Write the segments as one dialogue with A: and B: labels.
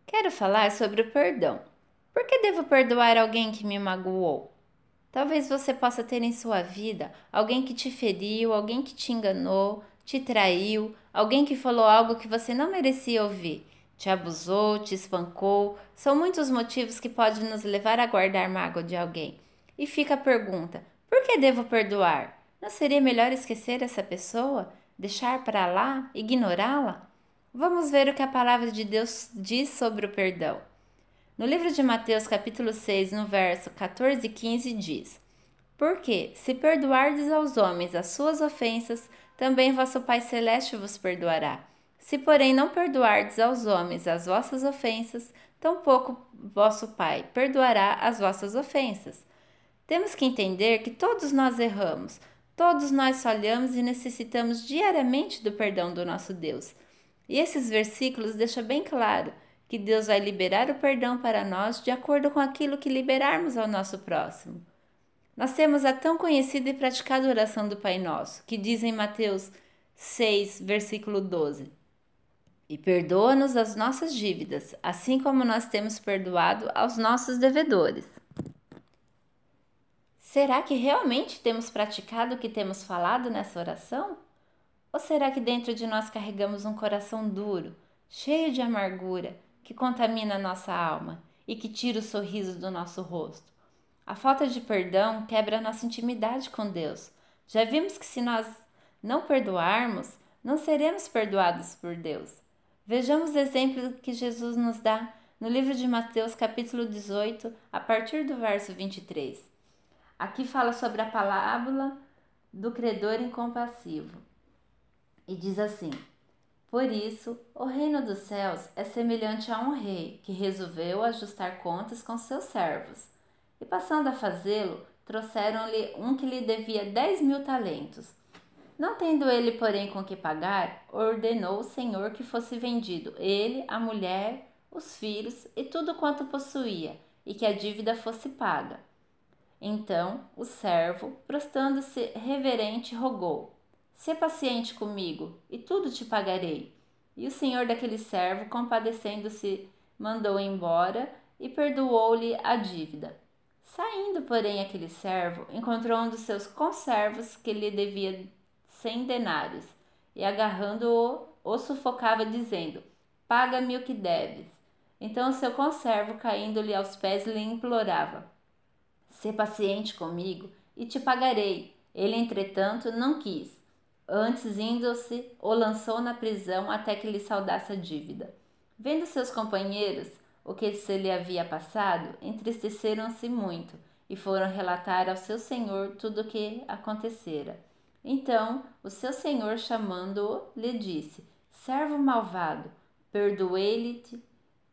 A: Quero falar sobre o perdão. Por que devo perdoar alguém que me magoou? Talvez você possa ter em sua vida alguém que te feriu, alguém que te enganou, te traiu, alguém que falou algo que você não merecia ouvir, te abusou, te espancou. São muitos motivos que podem nos levar a guardar mágoa de alguém. E fica a pergunta: por que devo perdoar? Não seria melhor esquecer essa pessoa? Deixar para lá? Ignorá-la? Vamos ver o que a palavra de Deus diz sobre o perdão. No livro de Mateus, capítulo 6, no verso 14 e 15, diz: Porque, se perdoardes aos homens as suas ofensas, também vosso Pai Celeste vos perdoará. Se, porém, não perdoardes aos homens as vossas ofensas, tampouco vosso Pai perdoará as vossas ofensas. Temos que entender que todos nós erramos, todos nós falhamos e necessitamos diariamente do perdão do nosso Deus. E esses versículos deixam bem claro que Deus vai liberar o perdão para nós de acordo com aquilo que liberarmos ao nosso próximo. Nós temos a tão conhecida e praticada oração do Pai Nosso, que diz em Mateus 6, versículo 12: E perdoa-nos as nossas dívidas, assim como nós temos perdoado aos nossos devedores. Será que realmente temos praticado o que temos falado nessa oração? Ou será que dentro de nós carregamos um coração duro, cheio de amargura, que contamina a nossa alma e que tira o sorriso do nosso rosto? A falta de perdão quebra a nossa intimidade com Deus. Já vimos que se nós não perdoarmos, não seremos perdoados por Deus. Vejamos o exemplo que Jesus nos dá no livro de Mateus, capítulo 18, a partir do verso 23. Aqui fala sobre a parábola do credor incompassivo. E diz assim: Por isso, o reino dos céus é semelhante a um rei que resolveu ajustar contas com seus servos. E passando a fazê-lo, trouxeram-lhe um que lhe devia 10.000 talentos. Não tendo ele, porém, com que pagar, ordenou o senhor que fosse vendido ele, a mulher, os filhos e tudo quanto possuía, e que a dívida fosse paga. Então o servo, prostrando-se reverente, rogou: Sê paciente comigo, e tudo te pagarei. E o senhor daquele servo, compadecendo-se, mandou embora e perdoou-lhe a dívida. Saindo, porém, aquele servo, encontrou um dos seus conservos que lhe devia 100 denários, e agarrando-o, o sufocava, dizendo: Paga-me o que deves. Então o seu conservo, caindo-lhe aos pés, lhe implorava: Sê paciente comigo e te pagarei. Ele, entretanto, não quis. Antes, indo-se, o lançou na prisão até que lhe saudasse a dívida. Vendo seus companheiros o que se lhe havia passado, entristeceram-se muito e foram relatar ao seu senhor tudo o que acontecera. Então, o seu senhor, chamando-o, lhe disse: Servo malvado, perdoei-lhe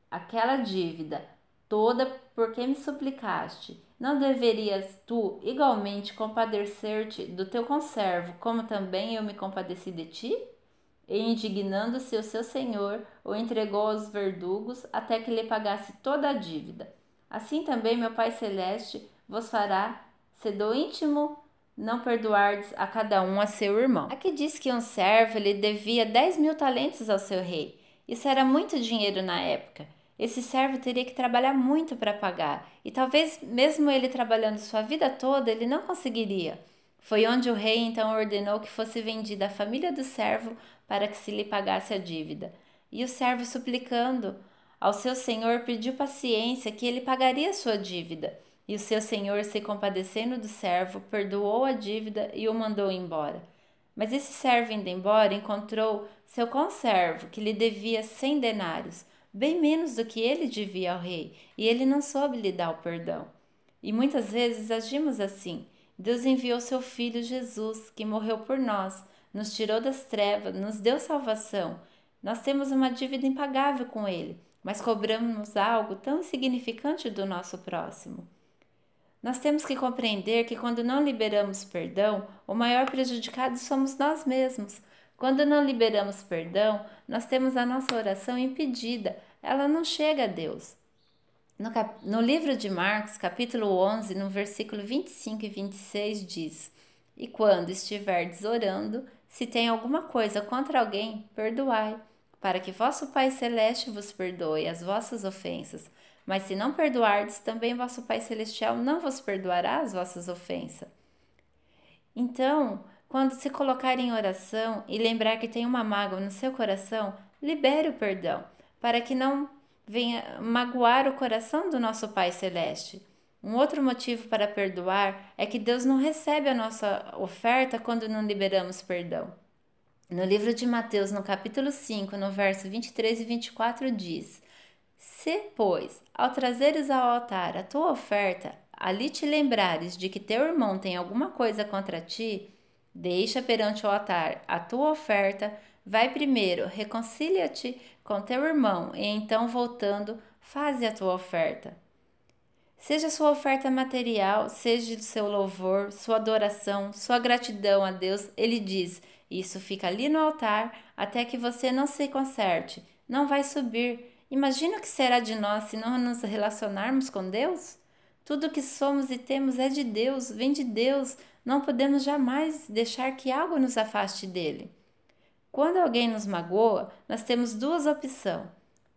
A: aquela dívida toda porque me suplicaste. Não deverias tu igualmente compadecer-te do teu conservo, como também eu me compadeci de ti? E indignando-se o seu senhor, o entregou aos verdugos até que lhe pagasse toda a dívida. Assim também meu Pai Celeste vos fará, se do íntimo não perdoardes a cada um a seu irmão. Aqui diz que um servo lhe devia 10.000 talentos ao seu rei. Isso era muito dinheiro na época. Esse servo teria que trabalhar muito para pagar, e talvez mesmo ele trabalhando sua vida toda, ele não conseguiria. Foi onde o rei então ordenou que fosse vendida a família do servo para que se lhe pagasse a dívida. E o servo, suplicando ao seu senhor, pediu paciência, que ele pagaria sua dívida. E o seu senhor, se compadecendo do servo, perdoou a dívida e o mandou embora. Mas esse servo, indo embora, encontrou seu conservo, que lhe devia 100 denários, bem menos do que ele devia ao rei, e ele não soube lhe dar o perdão. E muitas vezes agimos assim. Deus enviou seu Filho Jesus, que morreu por nós, nos tirou das trevas, nos deu salvação. Nós temos uma dívida impagável com ele, mas cobramos algo tão insignificante do nosso próximo. Nós temos que compreender que quando não liberamos perdão, o maior prejudicado somos nós mesmos. Quando não liberamos perdão, nós temos a nossa oração impedida, ela não chega a Deus. No livro de Marcos, capítulo 11, no versículo 25 e 26, diz: E quando estiverdes orando, se tem alguma coisa contra alguém, perdoai, para que vosso Pai Celeste vos perdoe as vossas ofensas. Mas se não perdoardes, também vosso Pai Celestial não vos perdoará as vossas ofensas. Então, quando se colocar em oração e lembrar que tem uma mágoa no seu coração, libere o perdão, para que não venha magoar o coração do nosso Pai Celeste. Um outro motivo para perdoar é que Deus não recebe a nossa oferta quando não liberamos perdão. No livro de Mateus, no capítulo 5, no verso 23 e 24, diz: Se, pois, ao trazeres ao altar a tua oferta, ali te lembrares de que teu irmão tem alguma coisa contra ti, deixa perante o altar a tua oferta, vai primeiro, reconcilia-te com teu irmão, e então, voltando, faze a tua oferta. Seja sua oferta material, seja do seu louvor, sua adoração, sua gratidão a Deus, ele diz: isso fica ali no altar até que você não se conserte, não vai subir. Imagina o que será de nós se não nos relacionarmos com Deus? Tudo que somos e temos é de Deus, vem de Deus, não podemos jamais deixar que algo nos afaste dele. Quando alguém nos magoa, nós temos duas opções: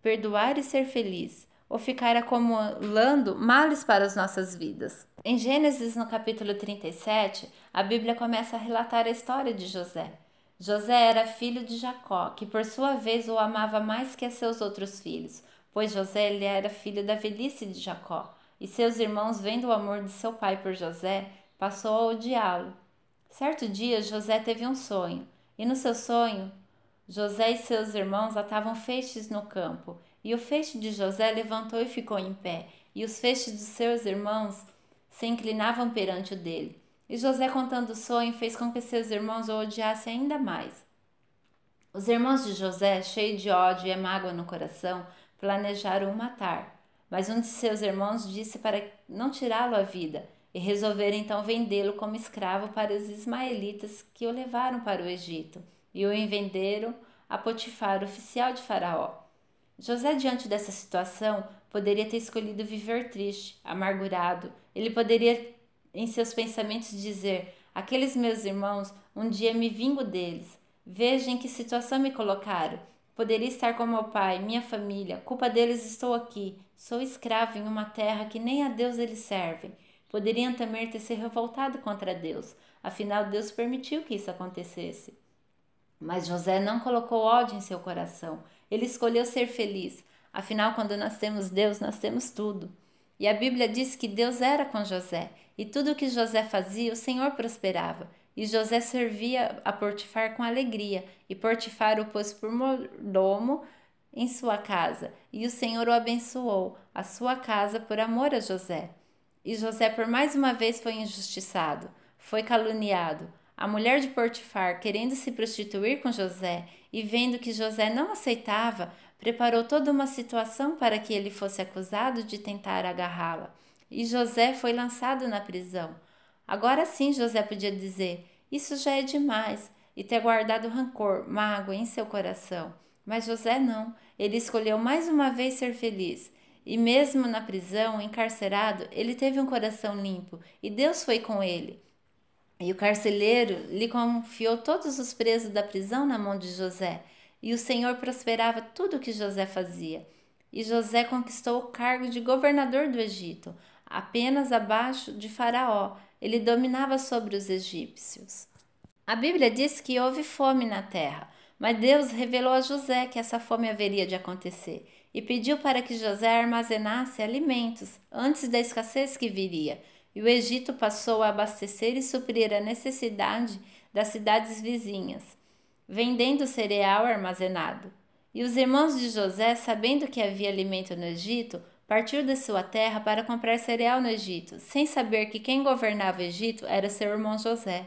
A: perdoar e ser feliz, ou ficar acumulando males para as nossas vidas. Em Gênesis, no capítulo 37, a Bíblia começa a relatar a história de José. José era filho de Jacó, que por sua vez o amava mais que a seus outros filhos, pois José ele era filho da velhice de Jacó, e seus irmãos, vendo o amor de seu pai por José, passou a odiá-lo. Certo dia, José teve um sonho, e no seu sonho, José e seus irmãos atavam feixes no campo, e o feixe de José levantou e ficou em pé, e os feixes dos seus irmãos se inclinavam perante o dele. E José, contando o sonho, fez com que seus irmãos o odiassem ainda mais. Os irmãos de José, cheios de ódio e mágoa no coração, planejaram o matar. Mas um de seus irmãos disse para não tirá-lo à vida, e resolveram então vendê-lo como escravo para os ismaelitas que o levaram para o Egito, e o venderam a Potifar, oficial de Faraó. José, diante dessa situação, poderia ter escolhido viver triste, amargurado. Ele poderia, em seus pensamentos, dizer: aqueles meus irmãos, um dia me vingo deles. Veja em que situação me colocaram. Poderia estar com meu pai, minha família. Culpa deles estou aqui. Sou escravo em uma terra que nem a Deus eles servem. Poderiam também ter se revoltado contra Deus. Afinal, Deus permitiu que isso acontecesse. Mas José não colocou ódio em seu coração. Ele escolheu ser feliz. Afinal, quando nós temos Deus, nós temos tudo. E a Bíblia diz que Deus era com José, e tudo o que José fazia, o Senhor prosperava. E José servia a Potifar com alegria, e Potifar o pôs por mordomo em sua casa, e o Senhor o abençoou, a sua casa, por amor a José. E José por mais uma vez foi injustiçado, foi caluniado. A mulher de Potifar, querendo se prostituir com José e vendo que José não aceitava, preparou toda uma situação para que ele fosse acusado de tentar agarrá-la. E José foi lançado na prisão. Agora sim José podia dizer: isso já é demais, e ter guardado rancor, mágoa em seu coração. Mas José não, ele escolheu mais uma vez ser feliz. E mesmo na prisão, encarcerado, ele teve um coração limpo, e Deus foi com ele. E o carcereiro lhe confiou todos os presos da prisão na mão de José, e o Senhor prosperava tudo o que José fazia. E José conquistou o cargo de governador do Egito, apenas abaixo de Faraó. Ele dominava sobre os egípcios. A Bíblia diz que houve fome na terra, mas Deus revelou a José que essa fome haveria de acontecer, e pediu para que José armazenasse alimentos antes da escassez que viria. E o Egito passou a abastecer e suprir a necessidade das cidades vizinhas, vendendo cereal armazenado. E os irmãos de José, sabendo que havia alimento no Egito, partiu de sua terra para comprar cereal no Egito, sem saber que quem governava o Egito era seu irmão José.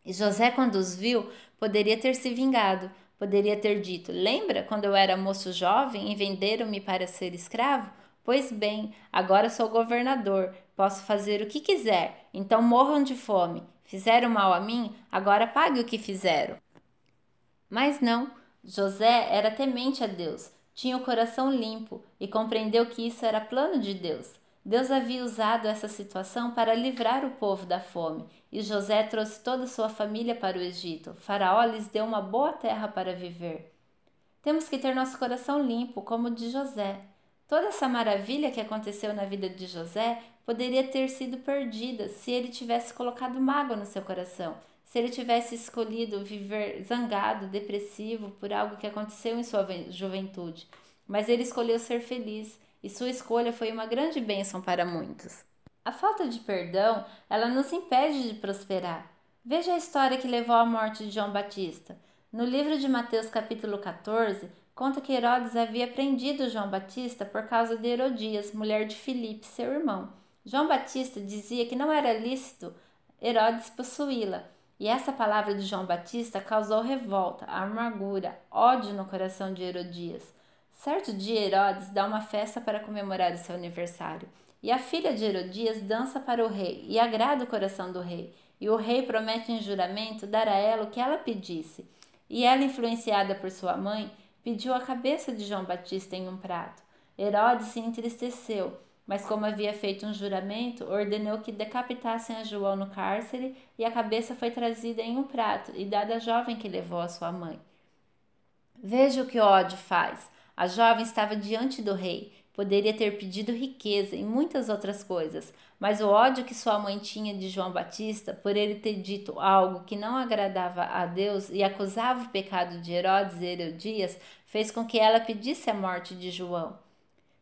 A: E José, quando os viu, poderia ter se vingado, poderia ter dito: lembra quando eu era moço jovem e venderam-me para ser escravo? Pois bem, agora sou governador, posso fazer o que quiser, então morram de fome. Fizeram mal a mim, agora pague o que fizeram. Mas não, José era temente a Deus, tinha o coração limpo e compreendeu que isso era plano de Deus. Deus havia usado essa situação para livrar o povo da fome, e José trouxe toda a sua família para o Egito. Faraó lhes deu uma boa terra para viver. Temos que ter nosso coração limpo, como o de José. Toda essa maravilha que aconteceu na vida de José poderia ter sido perdida se ele tivesse colocado mágoa no seu coração, se ele tivesse escolhido viver zangado, depressivo por algo que aconteceu em sua juventude. Mas ele escolheu ser feliz e sua escolha foi uma grande bênção para muitos. A falta de perdão, ela nos impede de prosperar. Veja a história que levou à morte de João Batista. No livro de Mateus capítulo 14, conta que Herodes havia prendido João Batista por causa de Herodias, mulher de Filipe, seu irmão. João Batista dizia que não era lícito Herodes possuí-la, e essa palavra de João Batista causou revolta, amargura, ódio no coração de Herodias. Certo dia, Herodes dá uma festa para comemorar o seu aniversário, e a filha de Herodias dança para o rei e agrada o coração do rei, e o rei promete em juramento dar a ela o que ela pedisse. E ela, influenciada por sua mãe, pediu a cabeça de João Batista em um prato. Herodes se entristeceu, mas como havia feito um juramento, ordenou que decapitassem a João no cárcere e a cabeça foi trazida em um prato e dada à jovem que levou a sua mãe. Veja o que o ódio faz. A jovem estava diante do rei. Poderia ter pedido riqueza e muitas outras coisas, mas o ódio que sua mãe tinha de João Batista, por ele ter dito algo que não agradava a Deus e acusava o pecado de Herodes e Herodias, fez com que ela pedisse a morte de João.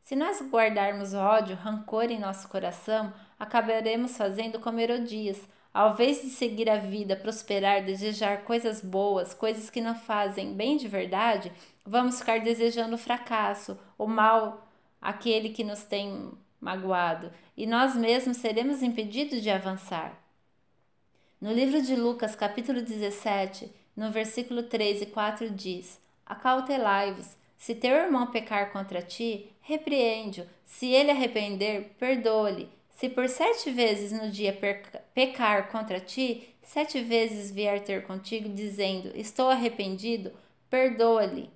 A: Se nós guardarmos ódio, rancor em nosso coração, acabaremos fazendo como Herodias. Ao invés de seguir a vida, prosperar, desejar coisas boas, coisas que não fazem bem de verdade, vamos ficar desejando o fracasso, o mal, aquele que nos tem magoado, e nós mesmos seremos impedidos de avançar. No livro de Lucas, capítulo 17, no versículo 3 e 4 diz: Acautelai-vos, se teu irmão pecar contra ti, repreende-o, se ele arrepender, perdoa-lhe. Se por 7 vezes no dia pecar contra ti, 7 vezes vier ter contigo, dizendo, estou arrependido, perdoa-lhe.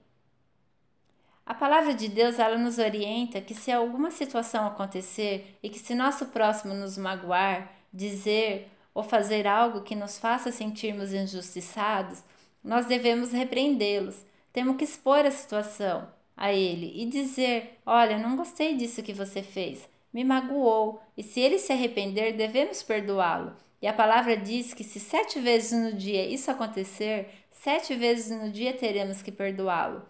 A: A palavra de Deus, ela nos orienta que se alguma situação acontecer e que se nosso próximo nos magoar, dizer ou fazer algo que nos faça sentirmos injustiçados, nós devemos repreendê-los. Temos que expor a situação a ele e dizer, olha, não gostei disso que você fez, me magoou, e se ele se arrepender, devemos perdoá-lo. E a palavra diz que se 7 vezes no dia isso acontecer, 7 vezes no dia teremos que perdoá-lo.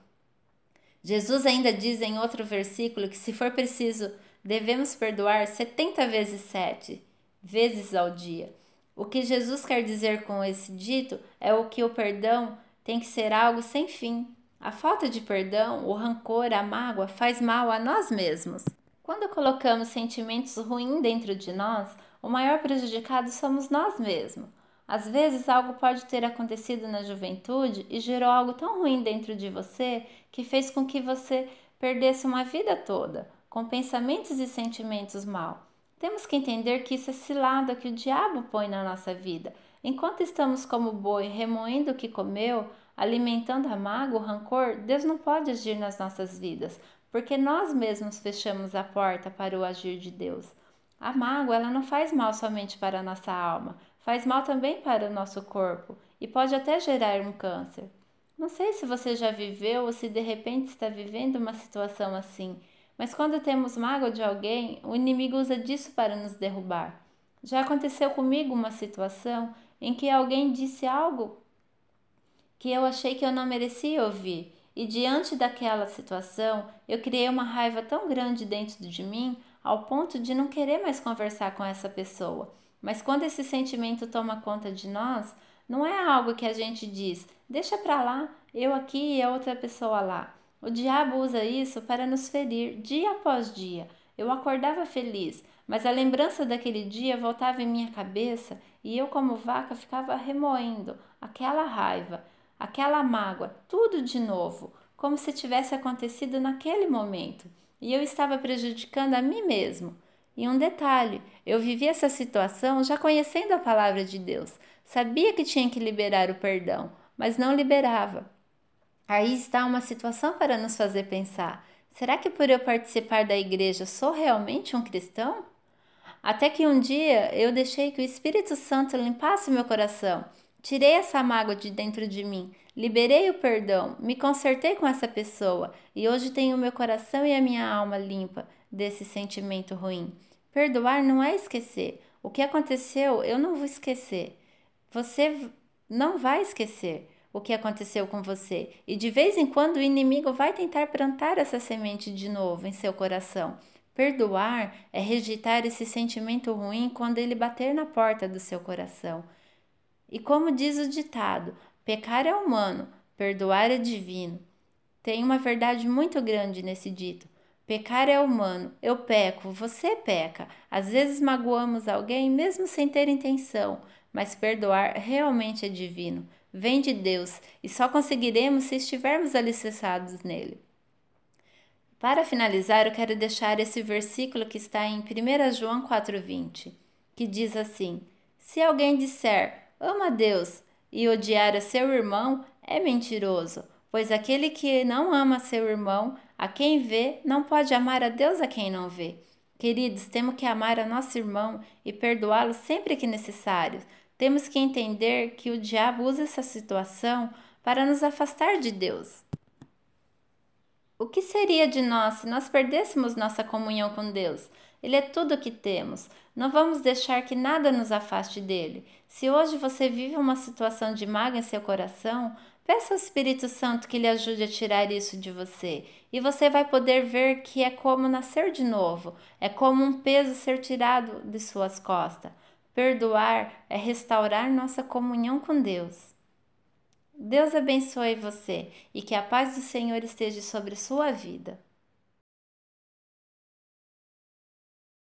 A: Jesus ainda diz em outro versículo que se for preciso, devemos perdoar 70 vezes 7 vezes ao dia. O que Jesus quer dizer com esse dito é o que o perdão tem que ser algo sem fim. A falta de perdão, o rancor, a mágoa faz mal a nós mesmos. Quando colocamos sentimentos ruins dentro de nós, o maior prejudicado somos nós mesmos. Às vezes algo pode ter acontecido na juventude e gerou algo tão ruim dentro de você que fez com que você perdesse uma vida toda, com pensamentos e sentimentos mal. Temos que entender que isso é cilada que o diabo põe na nossa vida. Enquanto estamos como boi remoendo o que comeu, alimentando a mágoa, o rancor, Deus não pode agir nas nossas vidas, porque nós mesmos fechamos a porta para o agir de Deus. A mágoa, ela não faz mal somente para a nossa alma, faz mal também para o nosso corpo e pode até gerar um câncer. Não sei se você já viveu ou se de repente está vivendo uma situação assim, mas quando temos mágoa de alguém, o inimigo usa disso para nos derrubar. Já aconteceu comigo uma situação em que alguém disse algo que eu achei que eu não merecia ouvir, e diante daquela situação, eu criei uma raiva tão grande dentro de mim, ao ponto de não querer mais conversar com essa pessoa. Mas quando esse sentimento toma conta de nós, não é algo que a gente diz, deixa pra lá, eu aqui e a outra pessoa lá. O diabo usa isso para nos ferir dia após dia. Eu acordava feliz, mas a lembrança daquele dia voltava em minha cabeça e eu, como vaca, ficava remoendo aquela raiva, aquela mágoa, tudo de novo, como se tivesse acontecido naquele momento. E eu estava prejudicando a mim mesmo. E um detalhe, eu vivi essa situação já conhecendo a palavra de Deus. Sabia que tinha que liberar o perdão, mas não liberava. Aí está uma situação para nos fazer pensar. Será que por eu participar da igreja sou realmente um cristão? Até que um dia eu deixei que o Espírito Santo limpasse meu coração. Tirei essa mágoa de dentro de mim, liberei o perdão, me consertei com essa pessoa e hoje tenho meu coração e a minha alma limpa desse sentimento ruim. Perdoar não é esquecer. O que aconteceu, eu não vou esquecer. Você não vai esquecer o que aconteceu com você. E de vez em quando o inimigo vai tentar plantar essa semente de novo em seu coração. Perdoar é rejeitar esse sentimento ruim quando ele bater na porta do seu coração. E como diz o ditado, pecar é humano, perdoar é divino. Tem uma verdade muito grande nesse dito. Pecar é humano, eu peco, você peca. Às vezes magoamos alguém mesmo sem ter intenção, mas perdoar realmente é divino. Vem de Deus e só conseguiremos se estivermos alicerçados nele. Para finalizar, eu quero deixar esse versículo que está em 1 João 4,20, que diz assim: Se alguém disser, ama a Deus, e odiar a seu irmão, é mentiroso, pois aquele que não ama seu irmão, a quem vê, não pode amar a Deus a quem não vê. Queridos, temos que amar a nosso irmão e perdoá-lo sempre que necessário. Temos que entender que o diabo usa essa situação para nos afastar de Deus. O que seria de nós se nós perdêssemos nossa comunhão com Deus? Ele é tudo o que temos. Não vamos deixar que nada nos afaste dele. Se hoje você vive uma situação de mágoa em seu coração, peça ao Espírito Santo que lhe ajude a tirar isso de você. E você vai poder ver que é como nascer de novo, é como um peso ser tirado de suas costas. Perdoar é restaurar nossa comunhão com Deus. Deus abençoe você e que a paz do Senhor esteja sobre sua vida.